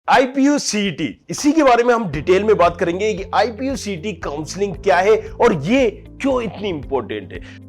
IPU CET, इसी के बारे में हम डिटेल में बात करेंगे कि आईपीयू सीईटी काउंसलिंग क्या है और ये क्यों इतनी इंपॉर्टेंट है।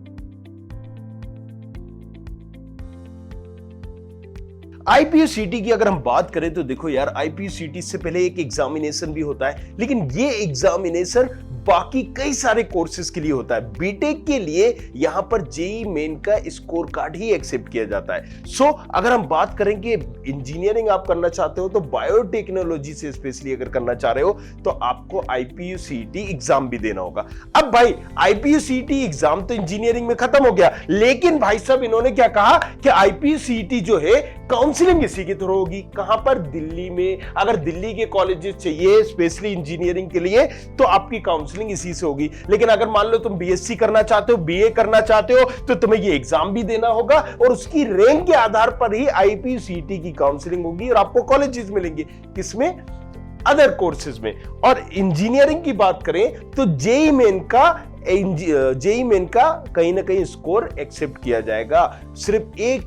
आईपीयू सीईटी की अगर हम बात करें तो देखो यार, आईपीयू सीईटी से पहले एक एग्जामिनेशन भी होता है, लेकिन ये एग्जामिनेशन बाकी कई सारे कोर्सेज के लिए होता है। बीटेक के लिए यहां पर जेई मेन का स्कोर कार्ड ही एक्सेप्ट किया जाता है। सो अगर हम बात करें कि इंजीनियरिंग आप करना चाहते हो तो बायोटेक्नोलॉजी से स्पेशली अगर करना चाह रहे हो तो आपको आईपीयू सीईटी एग्जाम भी देना होगा। अब भाई आईपीयू सीईटी एग्जाम तो इंजीनियरिंग में खत्म हो गया, लेकिन भाई साहब इन्होंने क्या कहा कि आईपीयू सीईटी जो है काउंसलिंग इसी के थ्रू होगी। कहां पर? दिल्ली में। अगर दिल्ली के कॉलेजेस चाहिए स्पेशली इंजीनियरिंग के लिए तो आपकी काउंसलिंग इसी से होगी। लेकिन अगर मान लो तुम बीएससी करना चाहते हो, बीए करना चाहते हो, तो तुम्हें ये एग्जाम भी देना होगा और उसकी रैंक के आधार पर ही आईपीयू सीईटी की काउंसलिंग होगी और आपको कॉलेजेस मिलेंगे। किसमें? अदर कोर्सेज में। और इंजीनियरिंग की बात करें तो जेई मेन का कहीं ना कहीं स्कोर एक्सेप्ट किया जाएगा। सिर्फ एक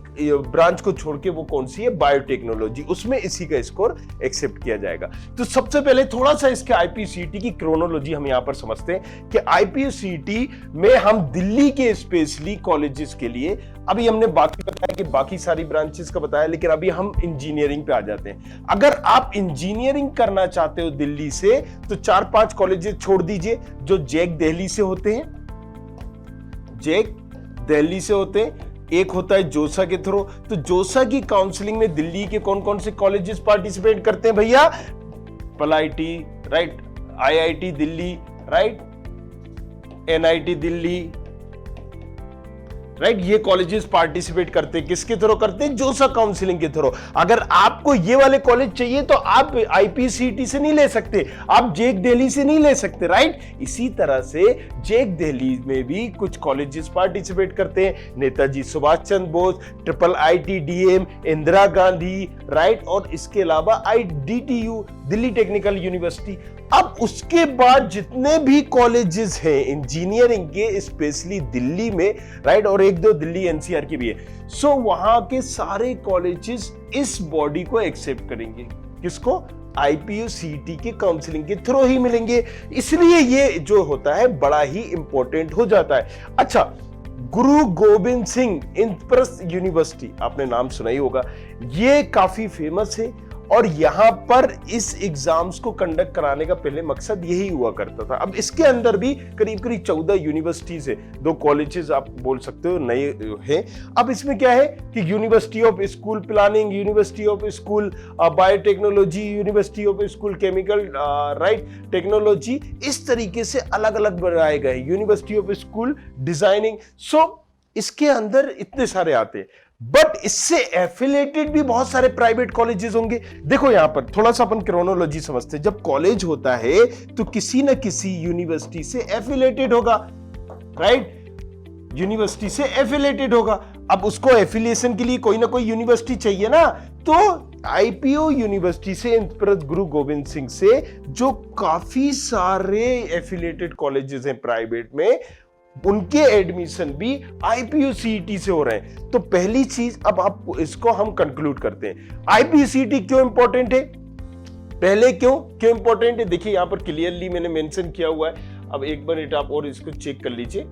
ब्रांच को छोड़ के, वो कौन सी है? बायोटेक्नोलॉजी, उसमें इसी का स्कोर एक्सेप्ट किया जाएगा। तो सबसे पहले थोड़ा सा इसके आईपीयू सीईटी की क्रोनोलॉजी हम यहां पर समझते हैं कि आईपीयू सीईटी में हम दिल्ली के स्पेशली कॉलेजेस के लिए, अभी हमने बाकी बताया कि बाकी सारी ब्रांचेस का बताया, लेकिन अभी हम इंजीनियरिंग पे आ जाते हैं। अगर आप इंजीनियरिंग करना चाहते हो दिल्ली से तो 4-5 कॉलेजेस छोड़ दीजिए जो जैक दिल्ली से होते हैं, जैक दिल्ली से होते हैं। एक होता है जोसा के थ्रू। तो जोसा की काउंसलिंग में दिल्ली के कौन कौन से कॉलेजेस पार्टिसिपेट करते हैं भैया? पलाईटी, right, IIT Delhi, right, NIT Delhi, right. ये कॉलेजेस पार्टिसिपेट करते हैं। किसके थ्रू करते हैं? जोसा काउंसलिंग के थ्रू। अगर आपको ये वाले कॉलेज चाहिए तो आप आईपीयू सीईटी से नहीं ले सकते, आप जेक दिल्ली से नहीं ले सकते, राइट। इसी तरह से जेक दिल्ली में भी कुछ कॉलेजेस पार्टिसिपेट करते हैं। नेताजी सुभाष चंद्र बोस, ट्रिपल आईटीडीएम, इंदिरा गांधी, राइट, और इसके अलावा आईडीटीयू, दिल्ली टेक्निकल यूनिवर्सिटी। अब उसके बाद जितने भी कॉलेजेस हैं इंजीनियरिंग के स्पेशली दिल्ली में, राइट, और एक दो दिल्ली एनसीआर की भी है, सो वहां के सारे कॉलेजेस इस बॉडी को एक्सेप्ट करेंगे। किसको? आईपीयू सीईटी के काउंसलिंग के थ्रू ही मिलेंगे। इसलिए ये जो होता है बड़ा ही इंपॉर्टेंट हो जाता है। अच्छा, गुरु गोविंद सिंह इंद्रप्रस्थ यूनिवर्सिटी, आपने नाम सुना ही होगा, ये काफी फेमस है और यहां पर इस एग्जाम्स को कंडक्ट कराने का पहले मकसद यही हुआ करता था। अब इसके अंदर भी करीब करीब 14 यूनिवर्सिटीज है, 2 कॉलेजेस आप बोल सकते हो नए हैं। अब इसमें क्या है कि university of school planning, university of school biotechnology, university of school chemical, right, technology, इस तरीके से अलग अलग बनाए गए। University of school designing. So इसके अंदर इतने सारे आते हैं, बट इससे एफिलिएटेड भी बहुत सारे प्राइवेट कॉलेजेस होंगे। देखो यहां पर थोड़ा सा अपन क्रोनोलॉजी समझते हैं। जब कॉलेज होता है तो किसी ना किसी यूनिवर्सिटी से एफिलिएटेड होगा, राइट, यूनिवर्सिटी से एफिलिएटेड होगा। अब उसको एफिलिएशन के लिए कोई ना कोई यूनिवर्सिटी चाहिए ना, तो आईपीयू यूनिवर्सिटी से इंद्रप्रस्थ गुरु गोविंद सिंह से जो काफी सारे एफिलिएटेड कॉलेजेस हैं प्राइवेट में, उनके एडमिशन भी आईपीयू सीईटी से हो रहे हैं। तो पहली चीज, अब आप इसको हम कंक्लूड करते हैं, आईपीयू सीईटी क्यों इंपॉर्टेंट है? पहले क्यों इंपॉर्टेंट है? देखिए यहां पर क्लियरली मैंने मेंशन किया हुआ है। अब एक मिनट आप और इसको चेक कर लीजिए।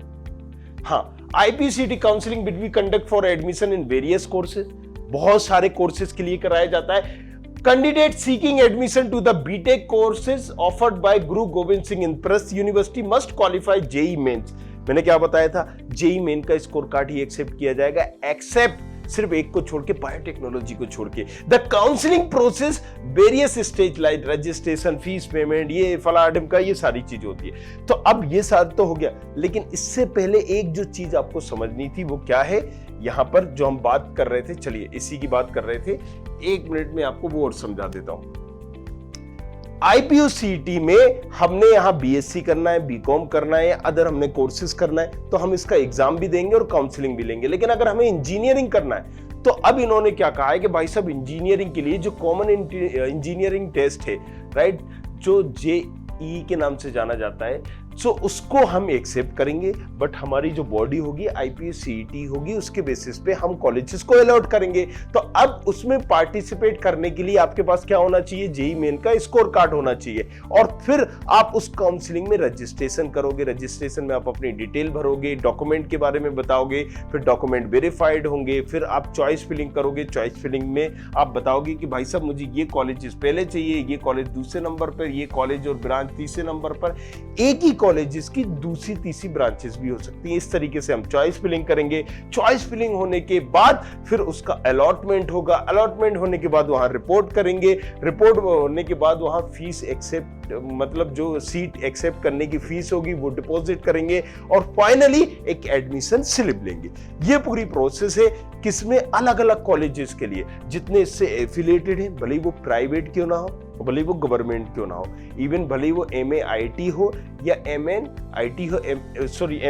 हाँ, IPU CET counselling will be conduct for admission in various courses. बहुत सारे कोर्सेज के लिए कराया जाता है। Candidate seeking admission to the BTech courses offered by Guru Gobind Singh Indraprasth University must qualify JEE Mains। मैंने क्या बताया था? जेई मेन का स्कोर कार्ड ही एक्सेप्ट किया जाएगा, एक्सेप्ट सिर्फ एक को छोड़ के, बायोटेक्नोलॉजी को छोड़ के। The counselling process various stage like registration, fees payment, ये फलाडम का, ये सारी चीज होती है। तो अब ये सारा तो हो गया, लेकिन इससे पहले एक जो चीज आपको समझनी थी वो क्या है? यहां पर जो हम बात कर रहे थे, चलिए इसी की बात कर रहे थे, 1 मिनट में आपको वो और समझा देता हूं। आईपीयू सीईटी में हमने यहां बीएससी करना है, बीकॉम करना है, अदर हमने कोर्सेज करना है, तो हम इसका एग्जाम भी देंगे और काउंसलिंग भी लेंगे। लेकिन अगर हमें इंजीनियरिंग करना है तो अब इन्होंने क्या कहा है कि भाई साहब इंजीनियरिंग के लिए जो कॉमन इंजीनियरिंग टेस्ट है, राइट, जो जेईई के नाम से जाना जाता है, सो उसको हम एक्सेप्ट करेंगे, बट हमारी जो बॉडी होगी IPSCET होगी, उसके बेसिस पे हम कॉलेजेस को अलॉट करेंगे। तो अब उसमें पार्टिसिपेट करने के लिए आपके पास क्या होना चाहिए, जेईई मेन का स्कोर कार्ड होना चाहिए, और फिर आप उस काउंसलिंग में रजिस्ट्रेशन करोगे। रजिस्ट्रेशन में आप अपनी डिटेल भरोगे, डॉक्यूमेंट के बारे में बताओगे, फिर डॉक्यूमेंट वेरीफाइड होंगे, फिर आप चॉइस फिलिंग करोगे। चॉइस फिलिंग में आप बताओगे कि भाई साहब मुझे ये कॉलेजेस पहले चाहिए, ये कॉलेज दूसरे नंबर पर, ये कॉलेज और ब्रांच तीसरे नंबर पर, एक ही कॉलेजेस की दूसरी तीसरी ब्रांचेस भी हो सकती हैं। इस तरीके से हम चॉइस फिलिंग करेंगे। चॉइस फिलिंग होने के बाद फिर उसका अलॉटमेंट होगा। अलॉटमेंट होने के बाद वहां रिपोर्ट करेंगे। रिपोर्ट होने के बाद वहां फीस एक्सेप्ट, मतलब जो सीट एक्सेप्ट करने की फीस होगी वो डिपॉजिट करेंगे, और फाइनली एक एडमिशन स्लिप लेंगे। ये पूरी प्रोसेस है, किसमें, अलग अलग कॉलेजेस के लिए जितने इससे एफिलिएटेड हैं, भले ही वो प्राइवेट क्यों ना हो, भले ही वो गवर्नमेंट क्यों ना हो, इवन भले ही वो MAIT हो या MNIT हो,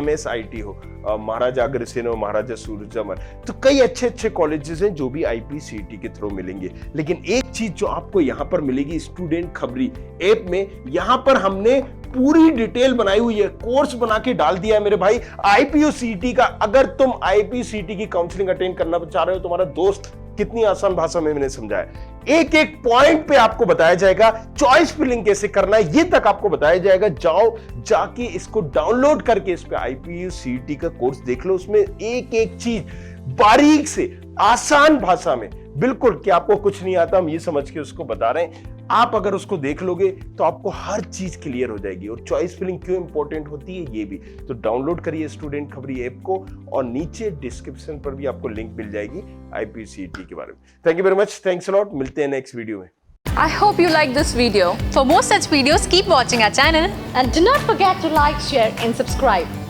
MSIT हो, महाराजा अग्रसेन हो, महाराजा सूरजमल, तो कई अच्छे अच्छे कॉलेजेस हैं जो भी IPCET के थ्रू मिलेंगे। लेकिन एक चीज जो आपको यहाँ पर मिलेगी स्टूडेंट खबरी ऐप में, यहाँ पर हमने पूरी डिटेल बनाई हुई है, कोर्स बना के डाल दिया है मेरे भाई IPCET का। अगर तुम IPCET की काउंसलिंग अटेंड करना चाह रहे हो, तुम्हारा दोस्त कितनी आसान भाषा में मैंने समझाया, एक एक पॉइंट पे आपको बताया जाएगा। चॉइस फिलिंग कैसे करना है ये तक आपको बताया जाएगा। जाओ जाके इसको डाउनलोड करके इस पे IPCET का कोर्स देख लो। उसमें एक एक चीज बारीक से आसान भाषा में, बिल्कुल कि आपको कुछ नहीं आता हम ये समझ के उसको बता रहे हैं, आप अगर उसको देख लोगे तो आपको हर चीज क्लियर हो जाएगी। और चॉइस फिलिंग क्यों इंपॉर्टेंट होती है ये भी। तो डाउनलोड करिए स्टूडेंट खबरी ऐप को, और नीचे डिस्क्रिप्शन पर भी आपको लिंक मिल जाएगी IPCET के बारे में। Thank you very much, thanks a lot, मिलते हैं नेक्स्ट वीडियो में। I hope you like this video. For more such videos, keep watching our channel and do not forget to like, share and subscribe.